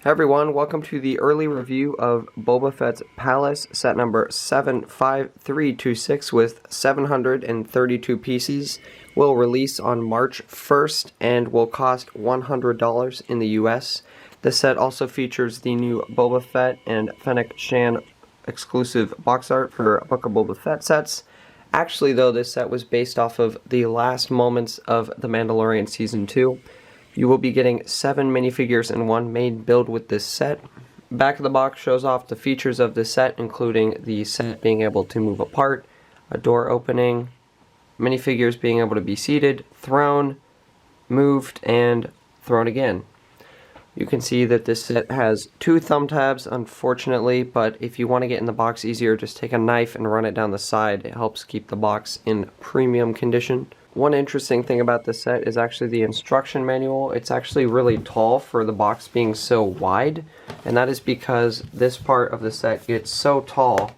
Hey everyone, welcome to the early review of Boba Fett's Palace, set number 75326 with 732 pieces. Will release on March 1st and will cost $100 in the US. This set also features the new Boba Fett and Fennec Shan exclusive box art for Book of Boba Fett sets. Actually though, this set was based off of the last moments of The Mandalorian Season 2. You will be getting 7 minifigures in one main build with this set. Back of the box shows off the features of this set, including the set being able to move apart, a door opening, minifigures being able to be seated, thrown, moved, and thrown again. You can see that this set has 2 thumb tabs, unfortunately, but if you want to get in the box easier, just take a knife and run it down the side. It helps keep the box in premium condition. One interesting thing about this set is actually the instruction manual. It's actually really tall for the box being so wide, and that is because this part of the set gets so tall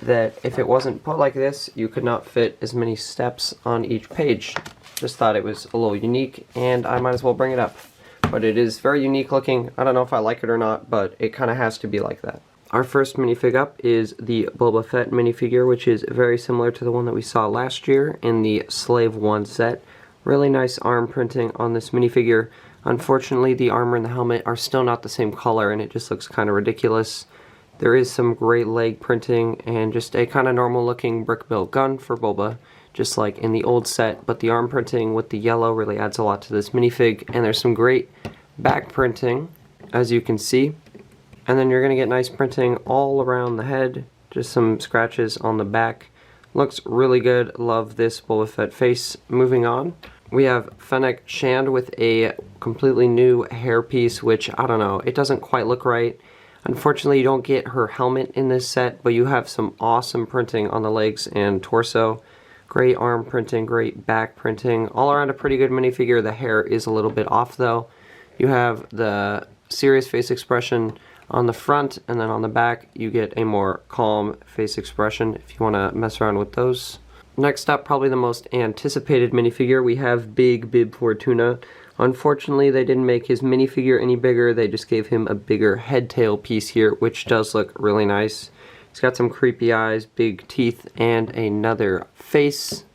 that if it wasn't put like this, you could not fit as many steps on each page. Just thought it was a little unique, and I might as well bring it up. But it is very unique looking. I don't know if I like it or not, but it kind of has to be like that. Our first minifig up is the Boba Fett minifigure, which is very similar to the one that we saw last year in the Slave 1 set. Really nice arm printing on this minifigure. Unfortunately, the armor and the helmet are still not the same color, and it just looks kind of ridiculous. There is some great leg printing and just a kind of normal looking brick-built gun for Boba, just like in the old set, but the arm printing with the yellow really adds a lot to this minifig, and there's some great back printing, as you can see. And then you're going to get nice printing all around the head, just some scratches on the back. Looks really good. Love this Boba Fett face. Moving on, we have Fennec Shan with a completely new hairpiece, which, I don't know, it doesn't quite look right. Unfortunately, you don't get her helmet in this set, but you have some awesome printing on the legs and torso. Great arm printing, great back printing. All around a pretty good minifigure. The hair is a little bit off, though. You have the serious face expression on the front, and then on the back you get a more calm face expression if you want to mess around with those. Next up, probably the most anticipated minifigure, we have Big Bib Fortuna. Unfortunately, they didn't make his minifigure any bigger, they just gave him a bigger head tail piece here, which does look really nice. He's got some creepy eyes, big teeth, and another face.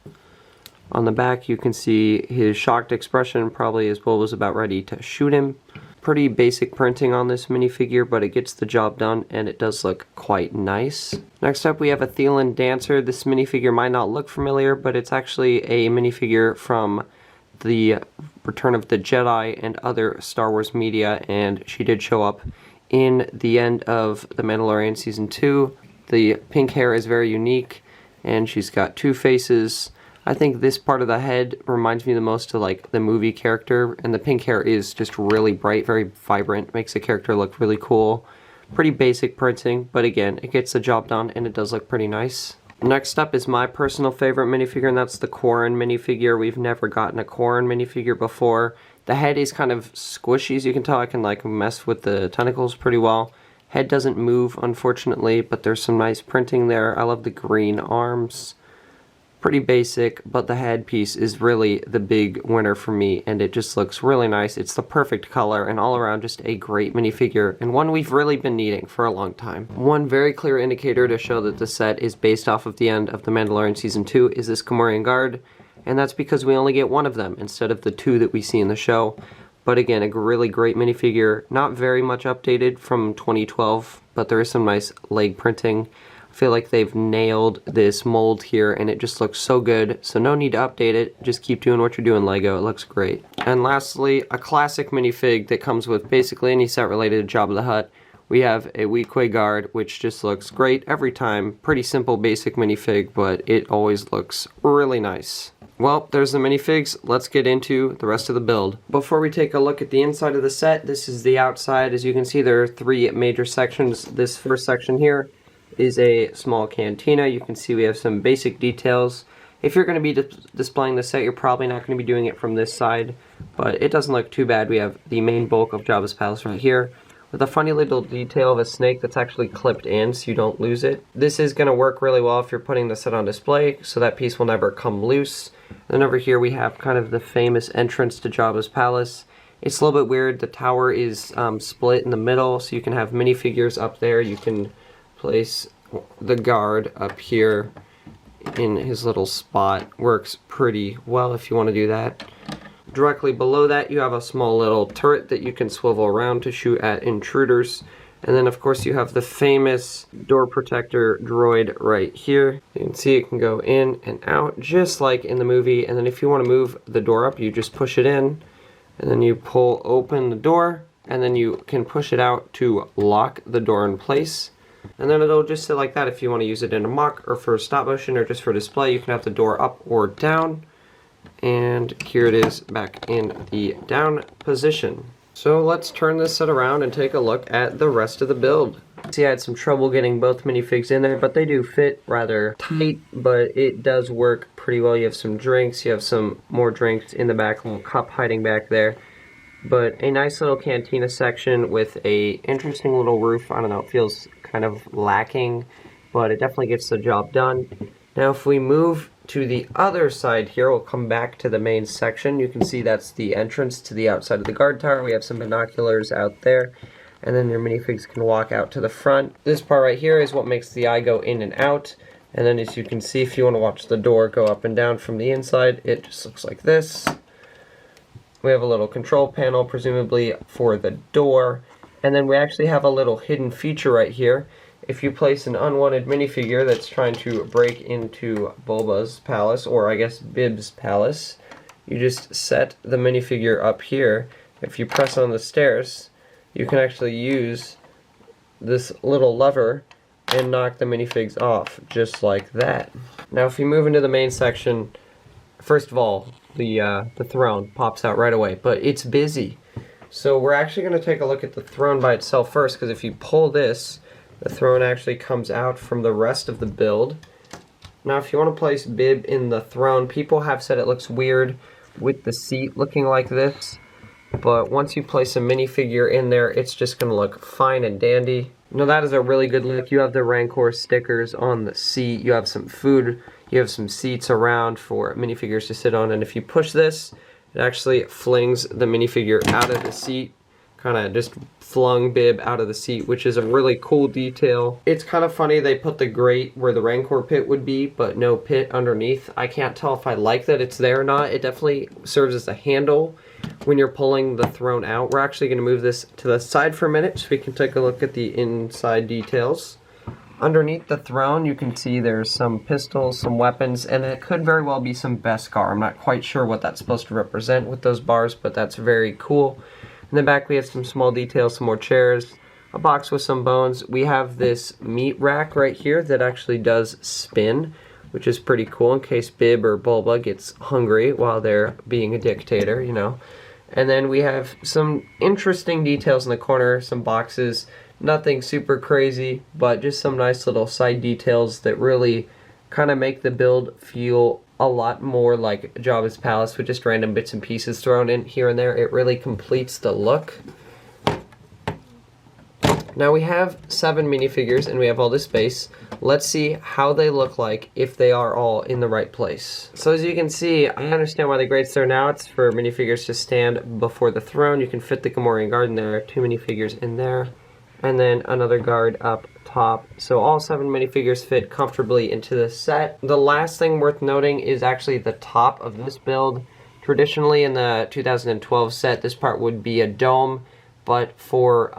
On the back you can see his shocked expression, probably as Boba's about ready to shoot him. Pretty basic printing on this minifigure, but it gets the job done, and it does look quite nice. Next up, we have a Thielen Dancer. This minifigure might not look familiar, but it's actually a minifigure from the Return of the Jedi and other Star Wars media, and she did show up in the end of The Mandalorian Season 2. The pink hair is very unique, and she's got 2 faces. I think this part of the head reminds me the most of like the movie character, and the pink hair is just really bright, very vibrant, makes the character look really cool. Pretty basic printing, but again, it gets the job done and it does look pretty nice. Next up is my personal favorite minifigure, and that's the Quarren Minifigure. We've never gotten a Quarren minifigure before. The head is kind of squishy, as you can tell. I can like mess with the tentacles pretty well. Head doesn't move, unfortunately, but there's some nice printing there. I love the green arms. Pretty basic, but the headpiece is really the big winner for me, and it just looks really nice. It's the perfect color, and all around just a great minifigure, and one we've really been needing for a long time. One very clear indicator to show that the set is based off of the end of The Mandalorian Season 2 is this Komorian Guard, and that's because we only get one of them instead of the 2 that we see in the show. But again, a really great minifigure, not very much updated from 2012, but there is some nice leg printing. I feel like they've nailed this mold here, and it just looks so good, so no need to update it. Just keep doing what you're doing, LEGO. It looks great. And lastly, a classic minifig that comes with basically any set related to Jabba the Hutt. We have a Weequay Guard, which just looks great every time. Pretty simple, basic minifig, but it always looks really nice. Well, there's the minifigs. Let's get into the rest of the build. Before we take a look at the inside of the set, this is the outside. As you can see, there are 3 major sections. This first section here is a small cantina. You can see we have some basic details. If you're going to be displaying the set, you're probably not going to be doing it from this side, but it doesn't look too bad. We have the main bulk of Jabba's palace right here, with a funny little detail of a snake that's actually clipped in so you don't lose it. This is going to work really well if you're putting the set on display, so that piece will never come loose. Then over here we have kind of the famous entrance to Jabba's palace. It's a little bit weird. The tower is split in the middle, so you can have minifigures up there. You can place the guard up here in his little spot. Works pretty well if you want to do that. Directly below that, you have a small little turret that you can swivel around to shoot at intruders. And then, of course, you have the famous door protector droid right here. You can see it can go in and out, just like in the movie. And then if you want to move the door up, you just push it in, and then you pull open the door, and then you can push it out to lock the door in place. And then it'll just sit like that if you want to use it in a mock, or for stop motion, or just for display. You can have the door up or down. And here it is back in the down position. So let's turn this set around and take a look at the rest of the build. See, I had some trouble getting both minifigs in there, but they do fit rather tight, but it does work pretty well. You have some drinks, you have some more drinks in the back, a little cup hiding back there. But a nice little cantina section with a interesting little roof. I don't know, it feels kind of lacking, but it definitely gets the job done. Now if we move to the other side here, we'll come back to the main section. You can see that's the entrance to the outside of the guard tower. We have some binoculars out there, and then your minifigs can walk out to the front. This part right here is what makes the eye go in and out, and then as you can see, if you want to watch the door go up and down from the inside, it just looks like this. We have a little control panel, presumably for the door, and then we actually have a little hidden feature right here. If you place an unwanted minifigure that's trying to break into Boba's palace, or I guess Bib's palace, you just set the minifigure up here. If you press on the stairs, you can actually use this little lever and knock the minifigs off, just like that. Now if you move into the main section, first of all, the throne pops out right away, but it's busy. So we're actually going to take a look at the throne by itself first, because if you pull this, the throne actually comes out from the rest of the build. Now if you want to place Bib in the throne, people have said it looks weird with the seat looking like this, but once you place a minifigure in there, it's just going to look fine and dandy. Now that is a really good look. You have the Rancor stickers on the seat, you have some food, you have some seats around for minifigures to sit on, and if you push this, it actually flings the minifigure out of the seat. Kind of just flung Bib out of the seat, which is a really cool detail. It's kind of funny they put the grate where the Rancor pit would be, but no pit underneath. I can't tell if I like that it's there or not. It definitely serves as a handle when you're pulling the throne out. We're actually going to move this to the side for a minute so we can take a look at the inside details. Underneath the throne, you can see there's some pistols, some weapons, and it could very well be some Beskar. I'm not quite sure what that's supposed to represent with those bars, but that's very cool. In the back we have some small details, some more chairs, a box with some bones. We have this meat rack right here that actually does spin, which is pretty cool in case Bib or Boba gets hungry while they're being a dictator, you know. And then we have some interesting details in the corner, some boxes, nothing super crazy, but just some nice little side details that really kind of make the build feel a lot more like Jabba's palace with just random bits and pieces thrown in here and there. It really completes the look. Now we have 7 minifigures and we have all this space. Let's see how they look like if they are all in the right place. So as you can see, I understand why the grate's there now. It's for minifigures to stand before the throne. You can fit the Komorian Guard in there, 2 minifigures in there, and then another guard up top. So all 7 minifigures fit comfortably into the set. The last thing worth noting is actually the top of this build. Traditionally in the 2012 set, this part would be a dome, but for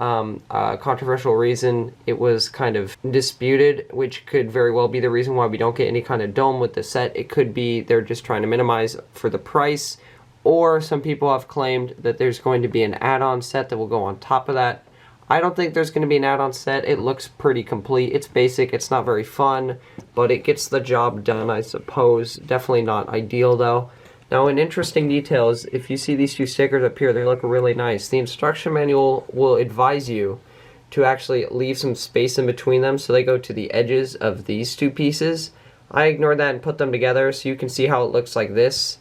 a controversial reason, it was kind of disputed, which could very well be the reason why we don't get any kind of dome with the set. It could be they're just trying to minimize for the price, or some people have claimed that there's going to be an add-on set that will go on top of that. I don't think there's going to be an add-on set. It looks pretty complete. It's basic. It's not very fun, but it gets the job done, I suppose. Definitely not ideal, though. Now, an interesting detail is if you see these 2 stickers up here, they look really nice. The instruction manual will advise you to actually leave some space in between them so they go to the edges of these 2 pieces. I ignored that and put them together so you can see how it looks like this.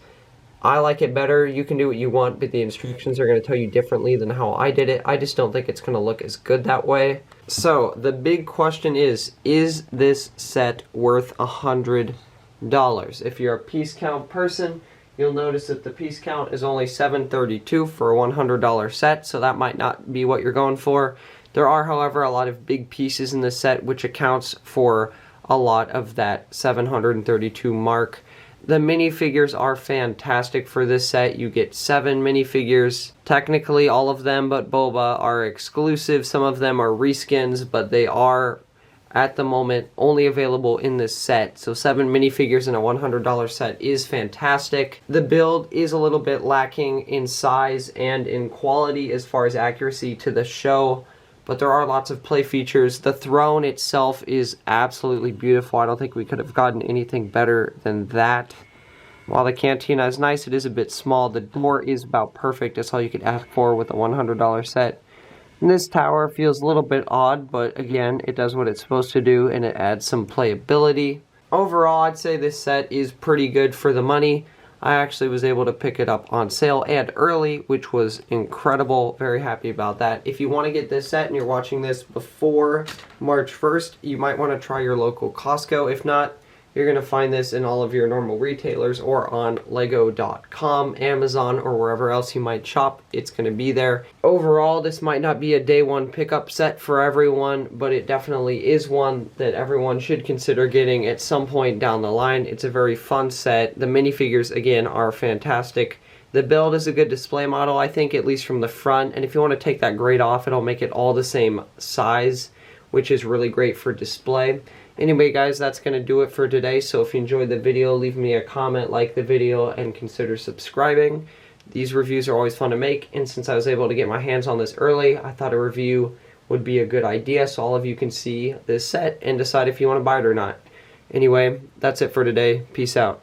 I like it better. You can do what you want, but the instructions are going to tell you differently than how I did it. I just don't think it's going to look as good that way. So, the big question is this set worth $100? If you're a piece count person, You'll notice that the piece count is only 732 for a $100 set, so that might not be what you're going for. There are, however, a lot of big pieces in the set, which accounts for a lot of that 732 mark. The minifigures are fantastic for this set. You get 7 minifigures. Technically, all of them but Boba are exclusive. Some of them are reskins, but they are, at the moment, only available in this set. So 7 minifigures in a $100 set is fantastic. The build is a little bit lacking in size and in quality as far as accuracy to the show, but there are lots of play features. The throne itself is absolutely beautiful. I don't think we could have gotten anything better than that. While the cantina is nice, it is a bit small. The door is about perfect. That's all you could ask for with a $100 set. And this tower feels a little bit odd, but again, it does what it's supposed to do, and it adds some playability. Overall, I'd say this set is pretty good for the money. I actually was able to pick it up on sale and early, which was incredible. Very happy about that. If you want to get this set and you're watching this before March 1st, you might want to try your local Costco. If not, you're going to find this in all of your normal retailers or on lego.com, Amazon, or wherever else you might shop. It's going to be there. Overall, this might not be a day one pickup set for everyone, but it definitely is one that everyone should consider getting at some point down the line. It's a very fun set. The minifigures, again, are fantastic. The build is a good display model, I think, at least from the front. And if you want to take that grate off, it'll make it all the same size, which is really great for display. Anyway, guys, that's going to do it for today. So if you enjoyed the video, leave me a comment, like the video, and consider subscribing. These reviews are always fun to make, and since I was able to get my hands on this early, I thought a review would be a good idea so all of you can see this set and decide if you want to buy it or not. Anyway, that's it for today. Peace out.